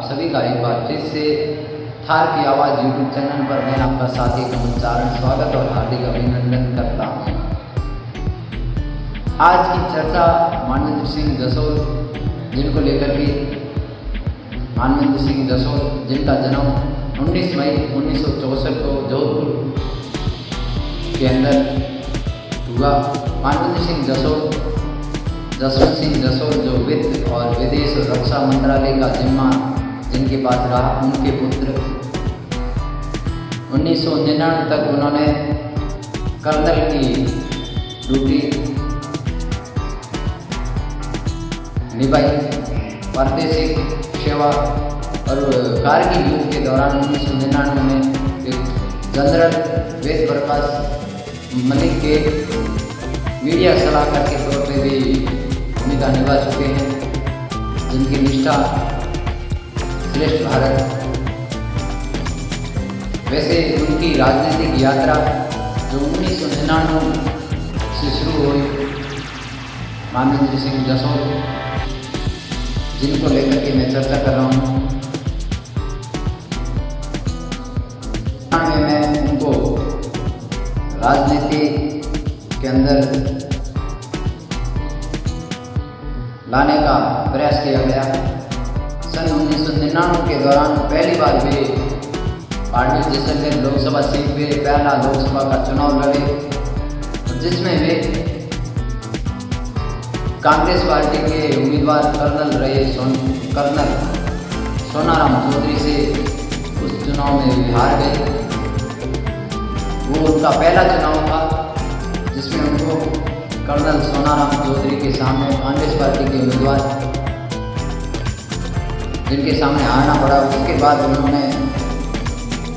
सभी का एक बार फिर से थार की आवाज़ यूट्यूब चैनल पर मैं आपका साथी कमलचारण स्वागत और हार्दिक अभिनंदन करता हूँ। आज की चर्चा मानवेंद्र सिंह जसोल जिनको लेकर के मानवेंद्र सिंह जसोल जिनका जन्म 19 मई 1964 को जोधपुर के अंदर हुआ। मानवेंद्र सिंह जसोल जसवंत सिंह जसोल जो वित्त और विदेश और रक्षा मंत्रालय का जिम्मा जिनके पास रहा, उनके पुत्र 1999 तक उन्होंने कर्नल की ड्यूटी निभाई। प्रादेशिक सेवा और कारगिल युद्ध के दौरान 1999 में एक जनरल वेद प्रकाश मलिक के मीडिया सलाहकार के तौर पर भी भूमिका निभा चुके हैं, जिनकी निष्ठा श्रेष्ठ भारत। वैसे उनकी राजनीतिक यात्रा जो 1999 से शुरू हुई, मानवेंद्र सिंह जसोल जिनको लेकर के मैं चर्चा कर रहा हूँ, मैं उनको राजनीति के अंदर लाने का प्रयास किया गया। सन 1999 के दौरान पहली बार वे पार्टी जैसलमेर लोकसभा सीट पे पहला लोकसभा का चुनाव लड़े, जिसमें वे कांग्रेस पार्टी के उम्मीदवार कर्नल सोनाराम चौधरी से उस चुनाव में हार गए। वो उनका पहला चुनाव था जिसमें उनको कर्नल सोनाराम चौधरी के सामने कांग्रेस पार्टी के उम्मीदवार जिनके सामने आना पड़ा। उसके बाद उन्होंने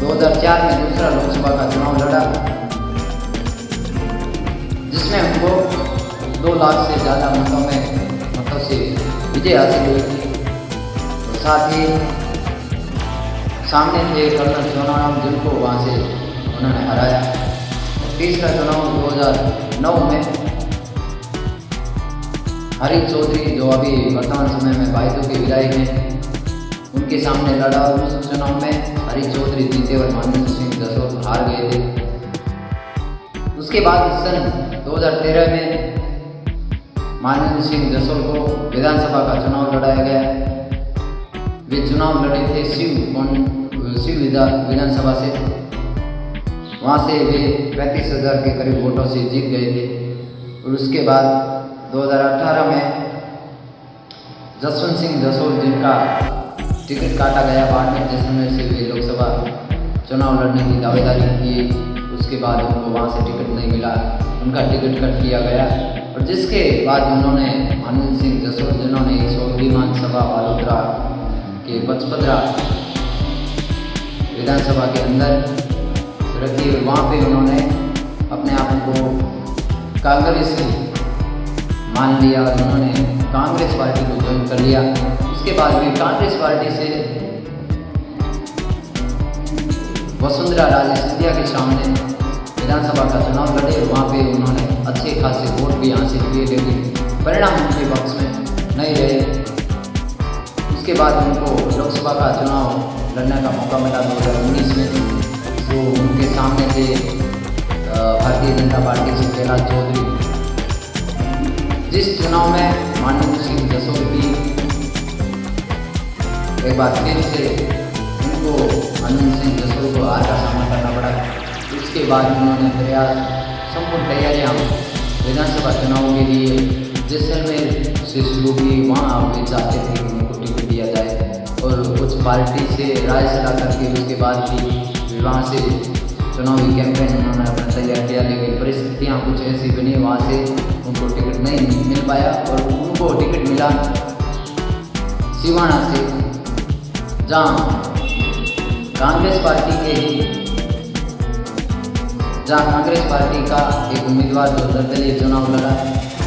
2004 में दूसरा लोकसभा का चुनाव लड़ा, जिसमें उनको 2 लाख से ज़्यादा मतों से विजय हासिल हुई थी। और साथ ही सामने थे कर्नल सोनाराम, जिनको वहाँ से उन्होंने हराया। तीसरा चुनाव 2009 में हरी चौधरी जो अभी वर्तमान समय में बायदू के विधायक हैं, उनके सामने लड़ा और उस चुनाव में हरी चौधरी जीते और मानवेंद्र सिंह जसोल हार गए थे। उसके बाद सन 2013 में मानवेंद्र सिंह जसोल को विधानसभा का चुनाव लड़ाया गया। वे चुनाव लड़े थे शिव विधानसभा से। वहाँ से वे 35,000 के करीब वोटों से जीत गए थे। और उसके बाद 2018 में जसवंत सिंह जसोल जिनका टिकट काटा गया, बाड़मेर जैसलमेर से वे लोकसभा चुनाव लड़ने की दावेदारी की। उसके बाद उनको वहाँ से टिकट नहीं मिला, उनका टिकट कट किया गया। और जिसके बाद उन्होंने मानवेंद्र सिंह जसोल जिन्होंने 100 विधानसभा बालोतरा के 55 विधानसभा के अंदर रखी और वहाँ पे उन्होंने अपने आप को कांग्रेस मान लिया और उन्होंने कांग्रेस पार्टी को ज्वाइन कर लिया। उसके बाद भी कांग्रेस पार्टी से वसुंधरा राजे सिंधिया के सामने विधानसभा का चुनाव लड़े और वहाँ पे उन्होंने अच्छे खासे वोट भी हासिल किए, लेकिन परिणाम उनके पक्ष में नहीं रहे। उसके बाद उनको लोकसभा का चुनाव लड़ने का मौका मिला 2019 में। तो उनके सामने थे भारतीय जनता पार्टी से कैलाश चौधरी। जिस चुनाव में मानवेंद्र सिंह जसोल की एक बार फिर से उनको मानवेंद्र सिंह जसोल को हार का सामना करना पड़ा। उसके बाद उन्होंने संपूर्ण तैयारियाँ विधानसभा चुनाव के लिए जैसलमेर से शुरू की। वहाँ वे चाहते थे कि उनको टिकट दिया जाए और कुछ पार्टी से राय सलाह करके उसके बाद भी वहाँ से चुनावी कैंपेन उन्होंने अपना तैयार किया, लेकिन परिस्थितियाँ कुछ ऐसी बनी, वहाँ से उनको टिकट नहीं मिल पाया। और उनको टिकट मिला सिवाना से, जहाँ कांग्रेस पार्टी का एक उम्मीदवार जो निर्दलीय चुनाव लड़ा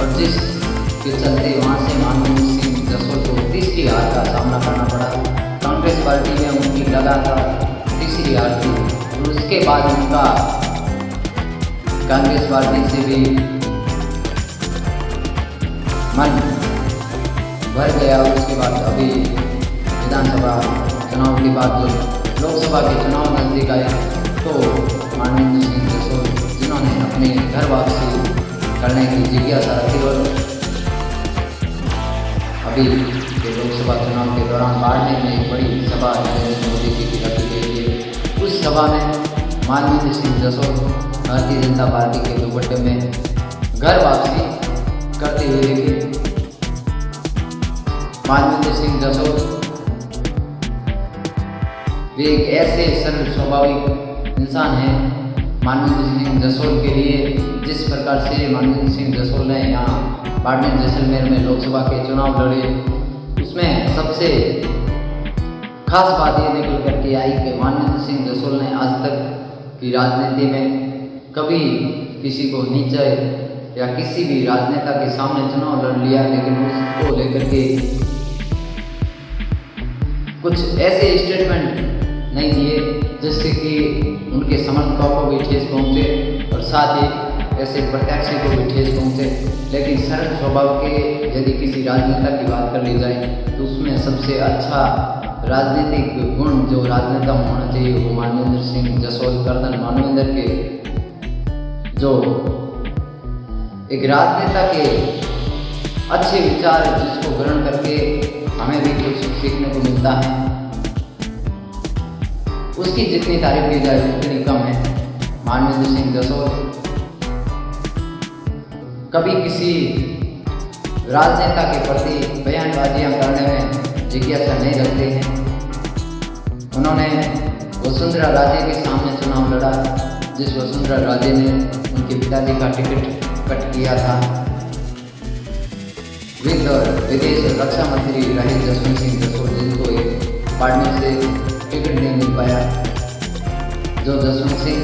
और जिसके चलते वहाँ से मानवेंद्र सिंह जसोल को तीसरी हार का सामना करना पड़ा। कांग्रेस पार्टी में उनकी लगातार तीसरी हार थी। और उसके बाद उनका कांग्रेस पार्टी से भी मन भर गया। उसके बाद अभी विधानसभा चुनाव के बाद जो लोकसभा के चुनाव नजदीक आए तो मानवेंद्र सिंह जसोल जिन्होंने अपने घर वापसी करने की जिज्ञासा रखी और अभी के लोकसभा चुनाव के दौरान बाड़मेर में एक बड़ी सभा नरेंद्र मोदी जी की रखी गई है। उस सभा में मानवेंद्र सिंह जसोल भारतीय जनता पार्टी के दुपट्टे में घर वापसी करते हुए दिखे। मानवेंद्र सिंह जसोल वे एक ऐसे सरल स्वाभाविक इंसान हैं। मानवेंद्र सिंह जसोल के लिए जिस प्रकार से मानवेंद्र सिंह जसोल ने यहाँ बाड़मेर जैसलमेर में लोकसभा के चुनाव लड़े, उसमें सबसे खास बात ये निकल करके आई कि मानवेंद्र सिंह जसोल ने आज तक की राजनीति में कभी किसी को नीचे या किसी भी राजनेता के सामने चुनाव लड़ लिया, लेकिन उसको लेकर के कुछ ऐसे स्टेटमेंट नहीं दिए जिससे कि उनके समर्थकों को भी ठेस पहुंचे और साथ ही ऐसे प्रत्याशी को भी ठेस पहुंचे। लेकिन सरल स्वभाव के यदि किसी राजनेता की बात कर ली जाए तो उसमें सबसे अच्छा राजनीतिक गुण जो राजनेता में होना चाहिए वो मानवेंद्र सिंह जसोल कर्नल मानवेंद्र के जो एक राजनेता के अच्छे विचार जिसको ग्रहण करके हमें भी कुछ सीखने को मिलता है, उसकी जितनी तारीफ की जाए उतनी कम है। मानवेंद्र सिंह जसोल कभी किसी राजनेता के प्रति बयानबाजियां करने में जिज्ञासा नहीं रखते हैं। उन्होंने वसुंधरा राजे के सामने चुनाव लड़ा, जिस वसुंधरा राजे ने उनके पिताजी का टिकट कट किया था। विदेश और रक्षा मंत्री रहे जसवंत सिंह जसोल, जिनको एक पार्टी से टिकट नहीं मिल पाया। जो जसवंत सिंह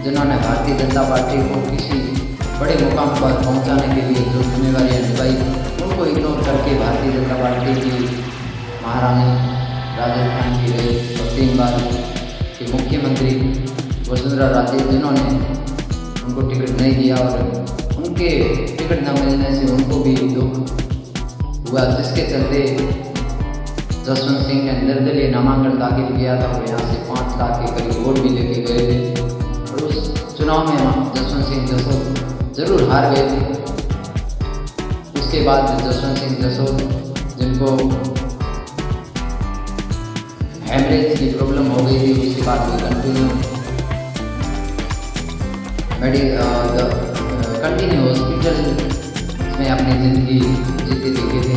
जिन्होंने भारतीय जनता पार्टी को किसी बड़े मुकाम पर पहुंचाने के लिए जो जिम्मेवारियां निभाई, उनको इग्नोर करके भारतीय जनता पार्टी की महारानी राजस्थान की रही और 3 बार के मुख्यमंत्री वसुंधरा राजे जिन्होंने उनको टिकट नहीं दिया और उनके टिकट न मिलने से उनको भी दुख हुआ, जिसके चलते जसवंत सिंह ने निर्दलीय नामांकन दाखिल किया था और यहाँ से 5 लाख के करीब वोट भी लेके गए थे और उस चुनाव में जसवंत सिंह जसोल जरूर हार गए थे। उसके बाद जसवंत सिंह जसोल जिनको हेमरेज की प्रॉब्लम हो गई थी, उसके बाद भी कंटिन्यू हॉस्पिटल में अपनी ज़िंदगी जीते दिखे थे।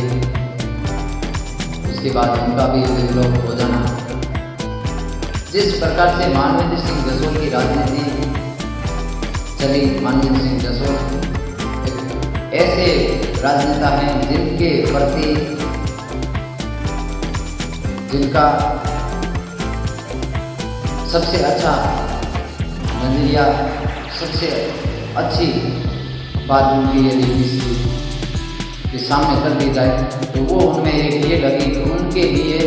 उसके बाद उनका भी विलोप हो जाना। जिस प्रकार से मानवेंद्र सिंह जसोल की राजनीति चली, मानवेंद्र सिंह जसोल ऐसे राजनेता हैं जिनके प्रति जिनका सबसे अच्छा नजरिया, सबसे अच्छी बात उनकी यदि किसी के सामने कर दी जाए तो वो उनमें एक ये लगी कि उनके लिए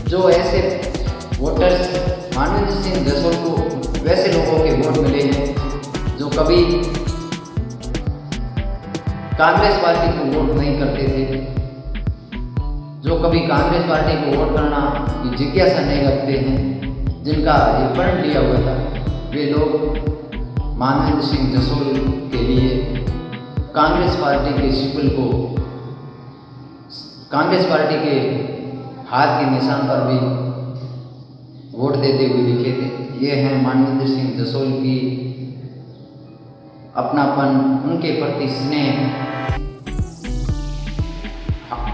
जो ऐसे वोटर्स मानवेंद्र सिंह जसोल को वैसे लोगों के वोट मिले हैं जो कभी कांग्रेस पार्टी को वोट नहीं करते थे, जो कभी कांग्रेस पार्टी को वोट करना की जिज्ञासा नहीं रखते हैं, जिनका ये प्रण लिया हुआ था, वे लोग मानवेंद्र सिंह जसोल के लिए कांग्रेस पार्टी के सिंबल को, कांग्रेस पार्टी के हाथ के निशान पर भी वोट देते हुए दिखे थे। ये हैं मानवेंद्र सिंह जसोल की अपनापन, उनके प्रति स्नेह।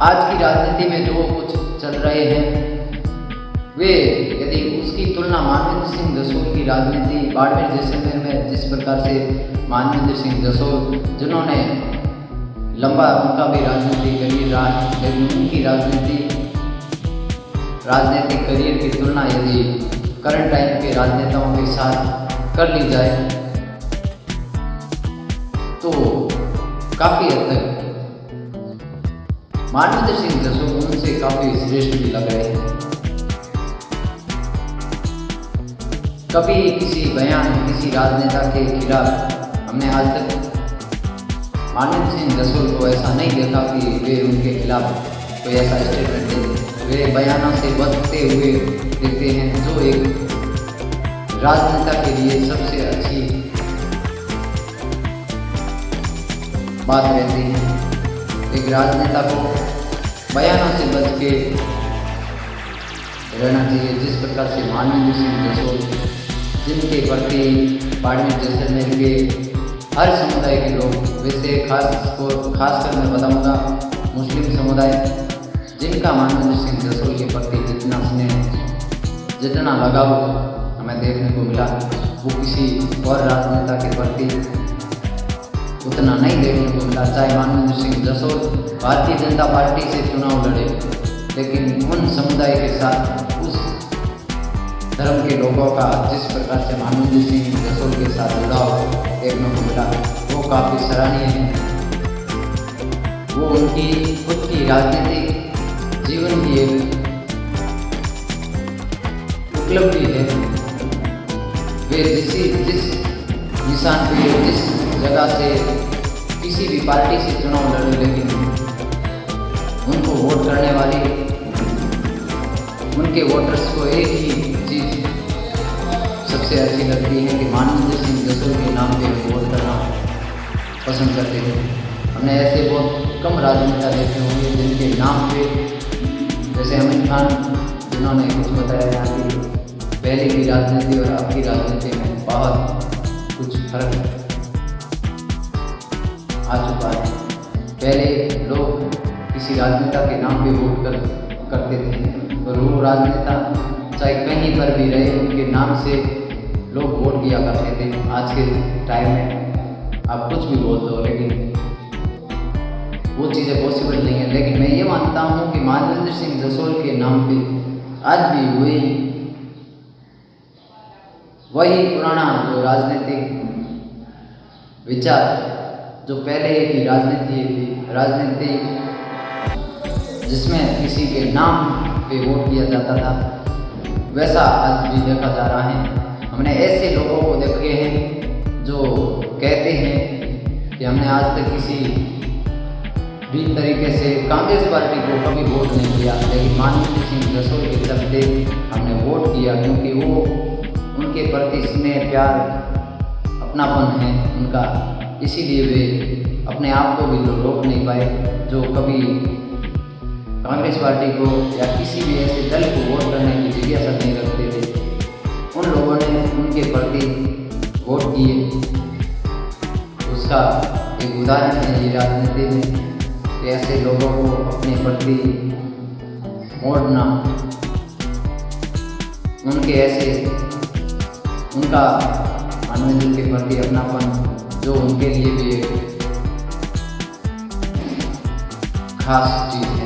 आज की राजनीति में जो कुछ चल रहे हैं वे यदि उसकी तुलना मानवेंद्र सिंह जसोल की राजनीति बाड़मेर जैसलमेर में जिस प्रकार से मानवेंद्र सिंह जसोल जिन्होंने लंबा उनका भी राजनीतिक करियर रहा है, लेकिन उनकी राजनीतिक करियर की तुलना यदि करंट टाइम के राजनेताओं के साथ कर ली जाए तो काफ़ी हद तक मानवेंद्र सिंह जसोल उनसे काफ़ी श्रेष्ठ भी लग रहे हैं। कभी किसी बयान किसी राजनेता के खिलाफ हमने आज तक मानवेंद्र सिंह जसोल को ऐसा नहीं देखा कि वे उनके खिलाफ कोई ऐसा स्टेटमेंट दे। वे बयानों से बचते हुए दिखते हैं, जो एक राजनेता के लिए सबसे अच्छी बात रहती है। एक राजनेता को बयानों से बच के रहना चाहिए, जिस प्रकार से मानवेंद्र सिंह जसोल, जिनके प्रति बाड़मेर जैसलमेर के हर समुदाय के लोग, वैसे खासकर मैं बताऊंगा मुस्लिम समुदाय, जिनका मानवेंद्र सिंह जसोल के प्रति जितना स्नेह, जितना लगाव हमें देखने को मिला, वो किसी और राजनेता के प्रति उतना नहीं देखने को मिला। चाहे मानवेंद्र सिंह जसोल भारतीय जनता पार्टी से चुनाव लड़े, लेकिन उन समुदाय के साथ, उस धर्म के लोगों का जिस प्रकार से मानवेंद्र सिंह जसोल के साथ जुड़ाव देखने को मिला, वो काफ़ी सराहनीय है। वो उनकी खुद की राजनीतिक जीवन की एक उपलब्धि है। वे जिस निशान पे, जिस जगह से, किसी भी पार्टी से चुनाव लड़े, लेकिन उनको वोट करने वाले, उनके वोटर्स को एक ही चीज़ सबसे अच्छी लगती है कि मानवेंद्र सिंह जसोल के नाम पे वोट करना पसंद करते हैं। हमने ऐसे बहुत कम राजनेता देखे होंगे जिनके नाम पे, जैसे अमित खान, जिन्होंने कुछ बताया यहाँ की पहले की राजनीति और अब की राजनीति में बहुत कुछ फर्क आ चुका है। पहले लोग किसी राजनेता के नाम पे वोट करते थे, और वो राजनेता चाहे कहीं पर भी रहे, उनके नाम से लोग वोट किया करते थे। आज के टाइम में आप कुछ भी बोल दो, लेकिन वो चीज़ें पॉसिबल नहीं है। लेकिन मैं ये मानता हूँ कि मानवेंद्र सिंह जसोल के नाम पे आज भी वही पुराना जो राजनीतिक विचार, जो पहले की राजनीति जिसमें किसी के नाम पे वोट किया जाता था, वैसा आज भी देखा जा रहा है। हमने ऐसे लोगों को देखे हैं जो कहते हैं कि हमने आज तक किसी भी तरीके से कांग्रेस पार्टी को कभी वोट नहीं किया, लेकिन मानवेंद्र सिंह जसोल के चलते हमने वोट किया, क्योंकि वो उनके प्रति स्नेह, प्यार, अपनापन है उनका। इसीलिए वे अपने आप को भी रोक नहीं पाए, जो कभी कांग्रेस पार्टी को या किसी भी ऐसे दल को वोट करने की जिज्ञासा नहीं रखते थे। उन लोगों ने उनके प्रति वोट किए। उसका एक उदाहरण है ये राजनीति में, कि ऐसे लोगों को अपने प्रति मोड़ना, उनका मानवेंद्र के प्रति अपनापन, जो उनके लिए भी एक खास चीज़ है।